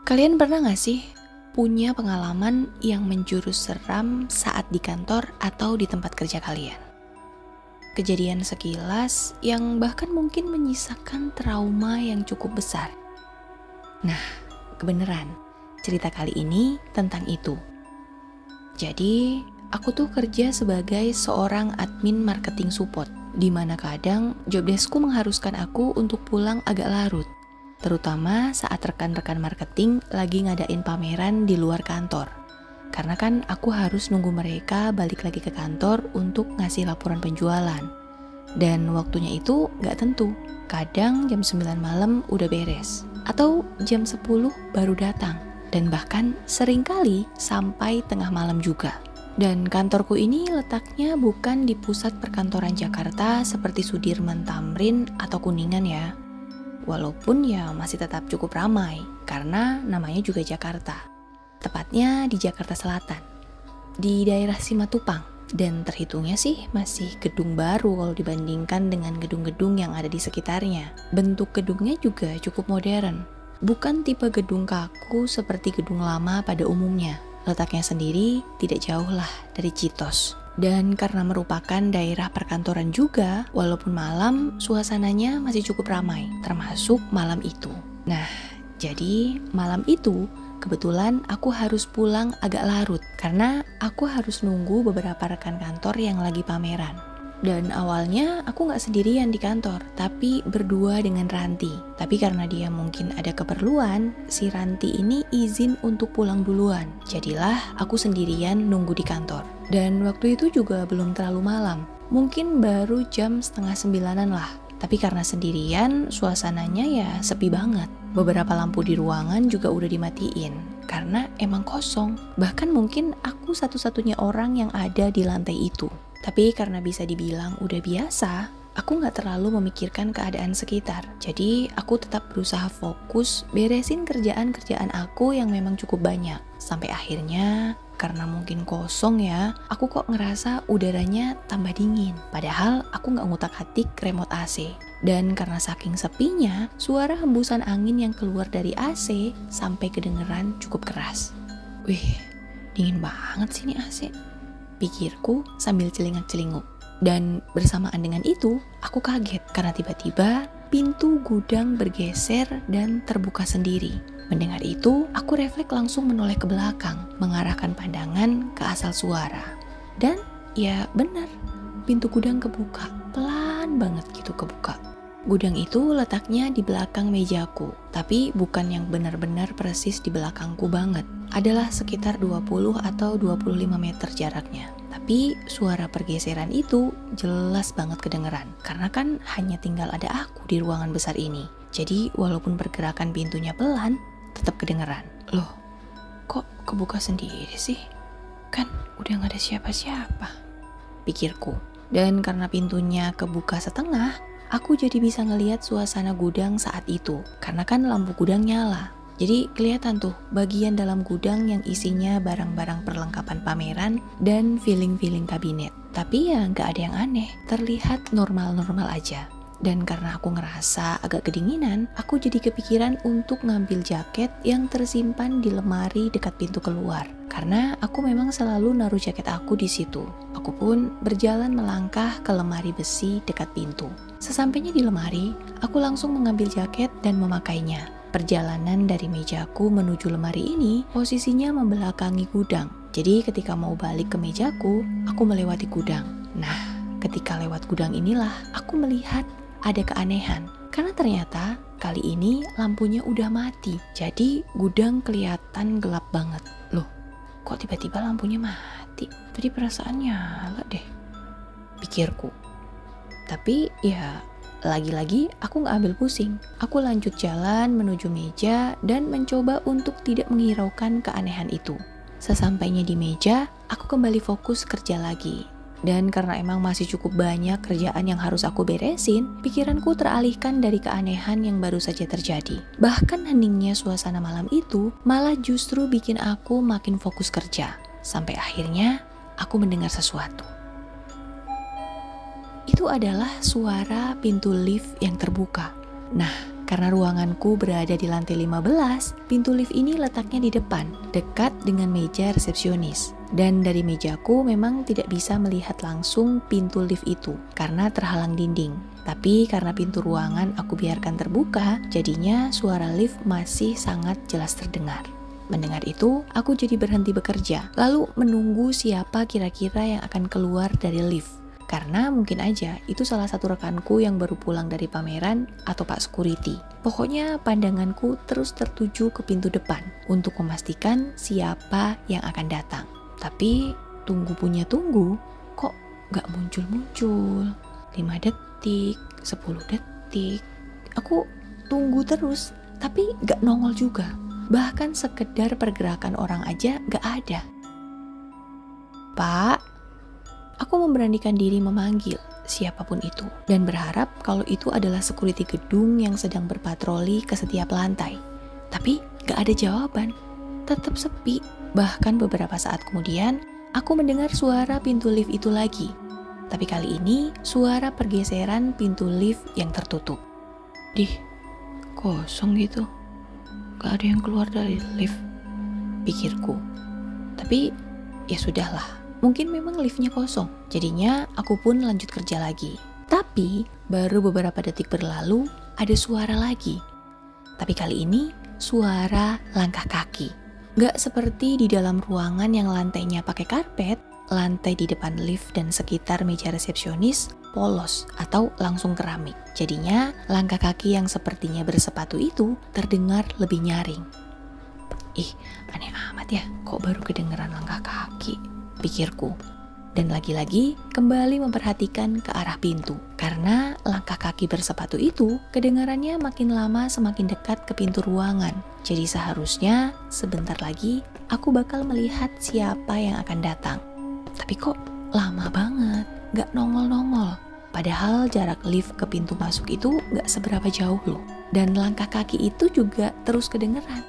Kalian pernah gak sih punya pengalaman yang menjurus seram saat di kantor atau di tempat kerja kalian? Kejadian sekilas yang bahkan mungkin menyisakan trauma yang cukup besar. Nah, kebenaran, cerita kali ini tentang itu. Jadi, aku tuh kerja sebagai seorang admin marketing support, di mana kadang jobdeskku mengharuskan aku untuk pulang agak larut. Terutama saat rekan-rekan marketing lagi ngadain pameran di luar kantor. Karena kan aku harus nunggu mereka balik lagi ke kantor untuk ngasih laporan penjualan. Dan waktunya itu gak tentu. Kadang jam 9 malam udah beres. Atau jam 10 baru datang. Dan bahkan seringkali sampai tengah malam juga. Dan kantorku ini letaknya bukan di pusat perkantoran Jakarta seperti Sudirman Tamrin atau Kuningan ya. Walaupun ya masih tetap cukup ramai, karena namanya juga Jakarta. Tepatnya di Jakarta Selatan, di daerah Simatupang. Dan terhitungnya sih masih gedung baru kalau dibandingkan dengan gedung-gedung yang ada di sekitarnya. Bentuk gedungnya juga cukup modern. Bukan tipe gedung kaku seperti gedung lama pada umumnya. Letaknya sendiri tidak jauh lah dari Citos. Dan karena merupakan daerah perkantoran juga, walaupun malam, suasananya masih cukup ramai, termasuk malam itu. Nah, jadi malam itu kebetulan aku harus pulang agak larut, karena aku harus nunggu beberapa rekan kantor yang lagi pameran. Dan awalnya aku gak sendirian di kantor, tapi berdua dengan Ranti. Tapi karena dia mungkin ada keperluan, si Ranti ini izin untuk pulang duluan. Jadilah aku sendirian nunggu di kantor. Dan waktu itu juga belum terlalu malam, mungkin baru jam 8:30 lah. Tapi karena sendirian, suasananya ya sepi banget. Beberapa lampu di ruangan juga udah dimatiin, karena emang kosong. Bahkan mungkin aku satu-satunya orang yang ada di lantai itu. Tapi karena bisa dibilang udah biasa, aku gak terlalu memikirkan keadaan sekitar. Jadi aku tetap berusaha fokus beresin kerjaan-kerjaan aku yang memang cukup banyak. Sampai akhirnya, karena mungkin kosong ya, aku kok ngerasa udaranya tambah dingin. Padahal aku gak ngutak-atik remote AC. Dan karena saking sepinya, suara hembusan angin yang keluar dari AC sampai kedengeran cukup keras. Wih, dingin banget sih ini AC. Pikirku sambil celingak-celinguk. Dan bersamaan dengan itu, aku kaget karena tiba-tiba pintu gudang bergeser dan terbuka sendiri. Mendengar itu, aku refleks langsung menoleh ke belakang, mengarahkan pandangan ke asal suara. Dan ya benar, pintu gudang kebuka, pelan banget gitu kebuka. Gudang itu letaknya di belakang mejaku, tapi bukan yang benar-benar persis di belakangku banget. Adalah sekitar 20 atau 25 meter jaraknya. Tapi suara pergeseran itu jelas banget kedengeran, karena kan hanya tinggal ada aku di ruangan besar ini. Jadi walaupun pergerakan pintunya pelan, tetap kedengeran. Loh, kok kebuka sendiri sih? Kan udah gak ada siapa-siapa, pikirku. Dan karena pintunya kebuka setengah, aku jadi bisa ngelihat suasana gudang saat itu, karena kan lampu gudang nyala. Jadi kelihatan tuh bagian dalam gudang yang isinya barang-barang perlengkapan pameran dan feeling-feeling kabinet. Tapi ya nggak ada yang aneh, terlihat normal-normal aja. Dan karena aku ngerasa agak kedinginan, aku jadi kepikiran untuk ngambil jaket yang tersimpan di lemari dekat pintu keluar. Karena aku memang selalu naruh jaket aku di situ. Aku pun berjalan melangkah ke lemari besi dekat pintu. Sesampainya di lemari, aku langsung mengambil jaket dan memakainya. Perjalanan dari mejaku menuju lemari ini posisinya membelakangi gudang. Jadi ketika mau balik ke mejaku, aku melewati gudang. Nah, ketika lewat gudang inilah aku melihat ada keanehan. Karena ternyata kali ini lampunya udah mati. Jadi gudang kelihatan gelap banget. Loh, kok tiba-tiba lampunya mati? Tadi perasaan nyala deh, pikirku. Tapi ya lagi-lagi aku gak ambil pusing. Aku lanjut jalan menuju meja dan mencoba untuk tidak menghiraukan keanehan itu. Sesampainya di meja, aku kembali fokus kerja lagi. Dan karena emang masih cukup banyak kerjaan yang harus aku beresin, pikiranku teralihkan dari keanehan yang baru saja terjadi. Bahkan heningnya suasana malam itu malah justru bikin aku makin fokus kerja. Sampai akhirnya aku mendengar sesuatu. Itu adalah suara pintu lift yang terbuka. Nah, Karena ruanganku berada di lantai 15, pintu lift ini letaknya di depan, dekat dengan meja resepsionis. Dan dari mejaku memang tidak bisa melihat langsung pintu lift itu, karena terhalang dinding. Tapi karena pintu ruangan aku biarkan terbuka, jadinya suara lift masih sangat jelas terdengar. Mendengar itu, aku jadi berhenti bekerja, lalu menunggu siapa kira-kira yang akan keluar dari lift. Karena mungkin aja itu salah satu rekanku yang baru pulang dari pameran atau Pak Security. Pokoknya pandanganku terus tertuju ke pintu depan untuk memastikan siapa yang akan datang. Tapi tunggu punya tunggu, kok gak muncul-muncul. 5 detik, 10 detik. Aku tunggu terus, tapi gak nongol juga. Bahkan sekedar pergerakan orang aja gak ada. Pak, aku memberanikan diri memanggil siapapun itu dan berharap kalau itu adalah security gedung yang sedang berpatroli ke setiap lantai. Tapi gak ada jawaban, tetap sepi. Bahkan beberapa saat kemudian, aku mendengar suara pintu lift itu lagi. Tapi kali ini suara pergeseran pintu lift yang tertutup. Kosong gitu. Gak ada yang keluar dari lift, pikirku. Tapi ya sudahlah. Mungkin memang liftnya kosong, jadinya aku pun lanjut kerja lagi. Tapi baru beberapa detik berlalu, ada suara lagi. Tapi kali ini suara langkah kaki. Gak seperti di dalam ruangan yang lantainya pakai karpet, lantai di depan lift dan sekitar meja resepsionis polos atau langsung keramik. Jadinya langkah kaki yang sepertinya bersepatu itu terdengar lebih nyaring. Aneh amat ya, kok baru kedengeran langkah kaki? Pikirku, dan lagi-lagi kembali memperhatikan ke arah pintu. Karena langkah kaki bersepatu itu kedengarannya makin lama semakin dekat ke pintu ruangan. Jadi seharusnya sebentar lagi aku bakal melihat siapa yang akan datang. Tapi kok lama banget, gak nongol-nongol. Padahal jarak lift ke pintu masuk itu gak seberapa jauh loh. Dan langkah kaki itu juga terus kedengeran.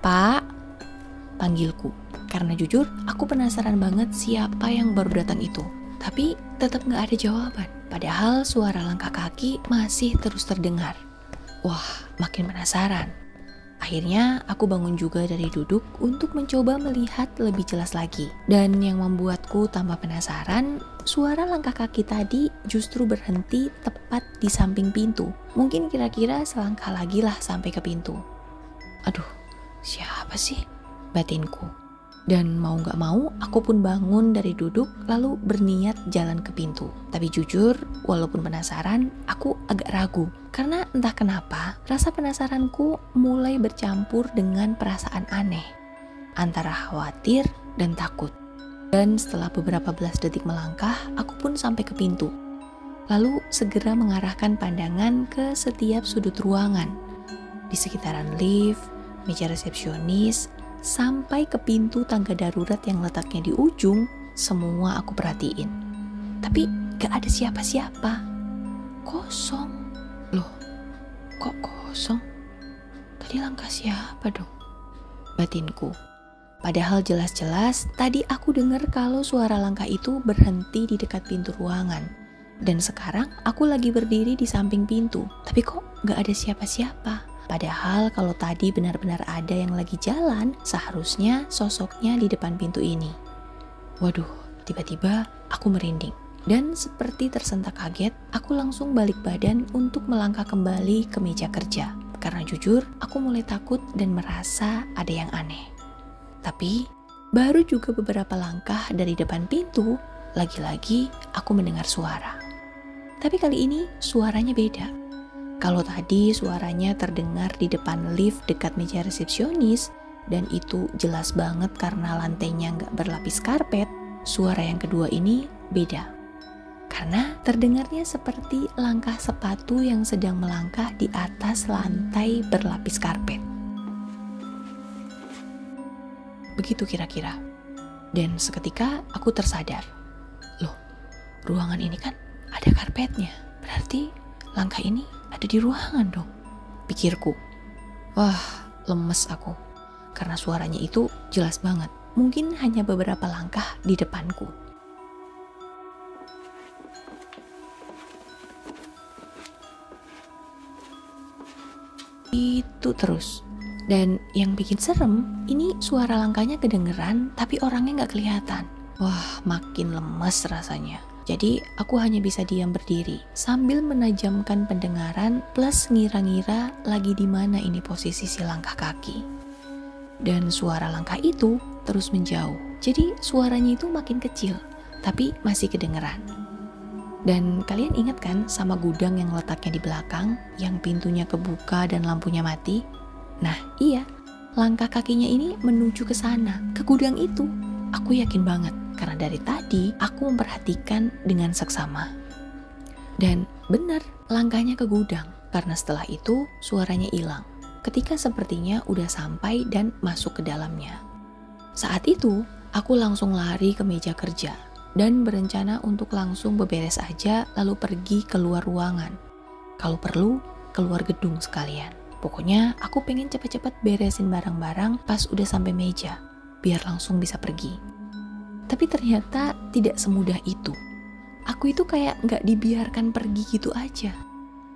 Pak, panggilku. Karena jujur, aku penasaran banget siapa yang baru datang itu. Tapi tetap gak ada jawaban. Padahal suara langkah kaki masih terus terdengar. Wah, makin penasaran. Akhirnya aku bangun juga dari duduk untuk mencoba melihat lebih jelas lagi. Dan yang membuatku tambah penasaran, suara langkah kaki tadi justru berhenti tepat di samping pintu. Mungkin kira-kira selangkah lagi lah sampai ke pintu. Aduh, siapa sih? Batinku. Dan mau gak mau, aku pun bangun dari duduk lalu berniat jalan ke pintu. Tapi jujur, walaupun penasaran, aku agak ragu. Karena entah kenapa, rasa penasaranku mulai bercampur dengan perasaan aneh. Antara khawatir dan takut. Dan setelah beberapa belas detik melangkah, aku pun sampai ke pintu. Lalu segera mengarahkan pandangan ke setiap sudut ruangan. Di sekitaran lift, meja resepsionis, sampai ke pintu tangga darurat yang letaknya di ujung, semua aku perhatiin. Tapi gak ada siapa-siapa. Kosong. Loh, kok kosong? Tadi langkah siapa dong? Batinku. Padahal jelas-jelas tadi aku dengar kalau suara langkah itu berhenti di dekat pintu ruangan. Dan sekarang aku lagi berdiri di samping pintu. Tapi kok gak ada siapa-siapa? Padahal kalau tadi benar-benar ada yang lagi jalan, seharusnya sosoknya di depan pintu ini. Waduh, tiba-tiba aku merinding. Dan seperti tersentak kaget, aku langsung balik badan untuk melangkah kembali ke meja kerja. Karena jujur, aku mulai takut dan merasa ada yang aneh. Tapi, baru juga beberapa langkah dari depan pintu, lagi-lagi aku mendengar suara. Tapi kali ini suaranya beda. Kalau tadi suaranya terdengar di depan lift dekat meja resepsionis, dan itu jelas banget karena lantainya nggak berlapis karpet, suara yang kedua ini beda. Karena terdengarnya seperti langkah sepatu yang sedang melangkah di atas lantai berlapis karpet. Begitu kira-kira. Dan seketika aku tersadar. Loh, ruangan ini kan ada karpetnya. Berarti langkah ini ada di ruangan dong, pikirku. Wah, lemes aku. Karena suaranya itu jelas banget. Mungkin hanya beberapa langkah di depanku. gitu terus. Dan yang bikin serem, ini suara langkahnya kedengeran tapi orangnya nggak kelihatan. Wah, makin lemes rasanya. Jadi aku hanya bisa diam berdiri sambil menajamkan pendengaran plus ngira-ngira lagi di mana ini posisi si langkah kaki. Dan suara langkah itu terus menjauh. Jadi suaranya itu makin kecil tapi masih kedengeran. Dan kalian ingat kan sama gudang yang letaknya di belakang, yang pintunya kebuka dan lampunya mati? Nah iya, langkah kakinya ini menuju ke sana, ke gudang itu. Aku yakin banget, karena dari tadi aku memperhatikan dengan seksama. Dan benar, langkahnya ke gudang, karena setelah itu suaranya hilang. Ketika sepertinya udah sampai dan masuk ke dalamnya. Saat itu, aku langsung lari ke meja kerja dan berencana untuk langsung beberes aja lalu pergi keluar ruangan. Kalau perlu, keluar gedung sekalian. Pokoknya aku pengen cepet-cepet beresin barang-barang pas udah sampai meja, biar langsung bisa pergi. Tapi ternyata tidak semudah itu. Aku itu kayak gak dibiarkan pergi gitu aja.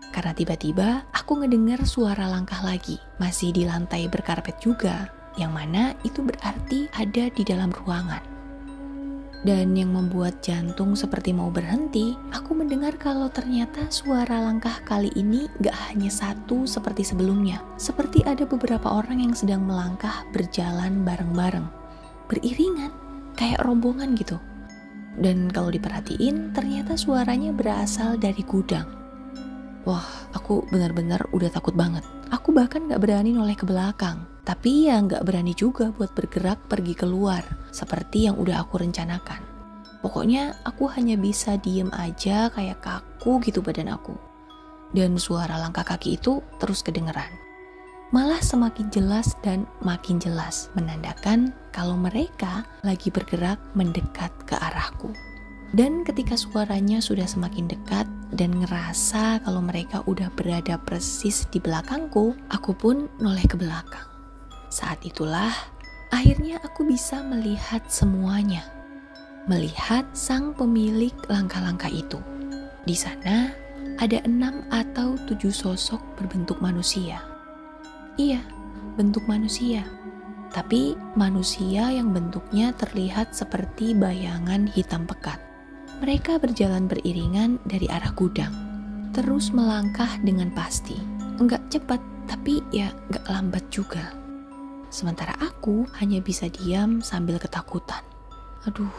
Karena tiba-tiba aku ngedengar suara langkah lagi, masih di lantai berkarpet juga, yang mana itu berarti ada di dalam ruangan. Dan yang membuat jantung seperti mau berhenti, aku mendengar kalau ternyata suara langkah kali ini gak hanya satu seperti sebelumnya. Seperti ada beberapa orang yang sedang melangkah berjalan bareng-bareng. Beriringan, kayak rombongan gitu. Dan kalau diperhatiin, ternyata suaranya berasal dari gudang. Wah, aku benar-benar udah takut banget. Aku bahkan gak berani noleh ke belakang. Tapi ya gak berani juga buat bergerak pergi keluar, seperti yang udah aku rencanakan. Pokoknya aku hanya bisa diem aja kayak kaku gitu badan aku. Dan suara langkah kaki itu terus kedengeran. Malah semakin jelas dan makin jelas, menandakan kalau mereka lagi bergerak mendekat ke arahku. Dan ketika suaranya sudah semakin dekat dan ngerasa kalau mereka udah berada persis di belakangku, aku pun noleh ke belakang. Saat itulah, akhirnya aku bisa melihat semuanya. Melihat sang pemilik langkah-langkah itu. Di sana, ada 6 atau 7 sosok berbentuk manusia. Iya, bentuk manusia. Tapi manusia yang bentuknya terlihat seperti bayangan hitam pekat. Mereka berjalan beriringan dari arah gudang. Terus melangkah dengan pasti. Enggak cepat, tapi ya enggak lambat juga. Sementara aku hanya bisa diam sambil ketakutan. Aduh,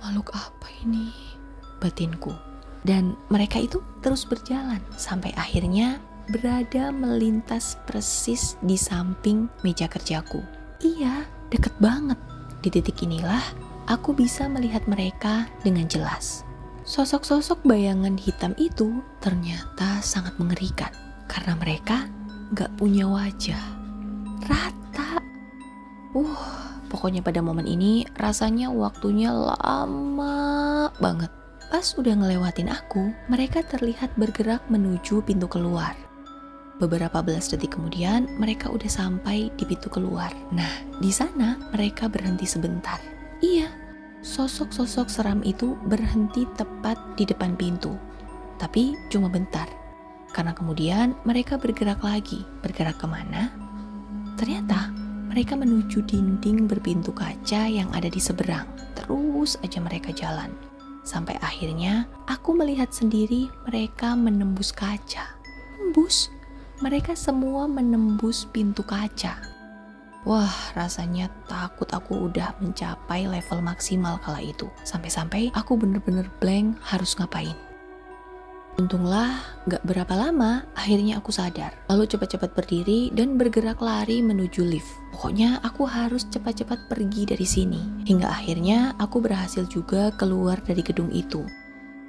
makhluk apa ini? Batinku. Dan mereka itu terus berjalan sampai akhirnya berada melintas persis di samping meja kerjaku. Iya, deket banget. Di titik inilah aku bisa melihat mereka dengan jelas. Sosok-sosok bayangan hitam itu ternyata sangat mengerikan karena mereka gak punya wajah. Rata. Pokoknya pada momen ini rasanya waktunya lama banget. Pas udah ngelewatin aku, mereka terlihat bergerak menuju pintu keluar. Beberapa belas detik kemudian, mereka udah sampai di pintu keluar. Nah, di sana mereka berhenti sebentar. Iya, sosok-sosok seram itu berhenti tepat di depan pintu. Tapi cuma bentar. Karena kemudian mereka bergerak lagi. Bergerak kemana? Ternyata mereka menuju dinding berpintu kaca yang ada di seberang. Terus aja mereka jalan. Sampai akhirnya aku melihat sendiri mereka menembus kaca. Menembus? Mereka semua menembus pintu kaca. Wah, rasanya takut aku udah mencapai level maksimal kala itu. Sampai-sampai aku bener-bener blank harus ngapain. Untunglah gak berapa lama akhirnya aku sadar. Lalu cepat-cepat berdiri dan bergerak lari menuju lift. Pokoknya aku harus cepat-cepat pergi dari sini. Hingga akhirnya aku berhasil juga keluar dari gedung itu.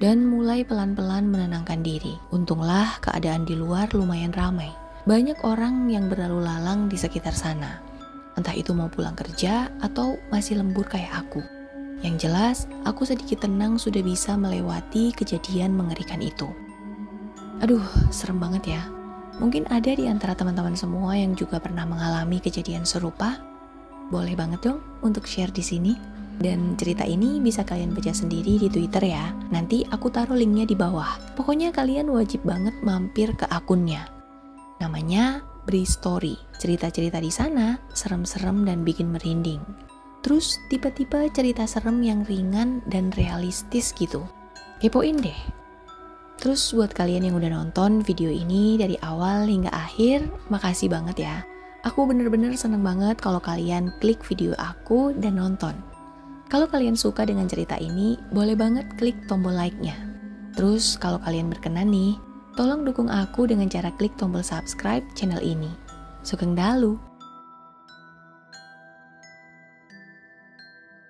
Dan mulai pelan-pelan menenangkan diri. Untunglah keadaan di luar lumayan ramai. Banyak orang yang berlalu lalang di sekitar sana. Entah itu mau pulang kerja atau masih lembur kayak aku. Yang jelas, aku sedikit tenang sudah bisa melewati kejadian mengerikan itu. Aduh, serem banget ya. Mungkin ada di antara teman-teman semua yang juga pernah mengalami kejadian serupa. Boleh banget dong untuk share di sini. Dan cerita ini bisa kalian baca sendiri di Twitter ya. Nanti aku taruh linknya di bawah. Pokoknya kalian wajib banget mampir ke akunnya. Namanya berisi story. Cerita-cerita di sana serem-serem dan bikin merinding. Terus tipe-tipe cerita serem yang ringan dan realistis gitu. Kepoin deh. Terus buat kalian yang udah nonton video ini dari awal hingga akhir, makasih banget ya. Aku bener-bener seneng banget kalau kalian klik video aku dan nonton. Kalau kalian suka dengan cerita ini, boleh banget klik tombol like-nya. Terus kalau kalian berkenan nih, tolong dukung aku dengan cara klik tombol subscribe channel ini. Sugeng Dalu!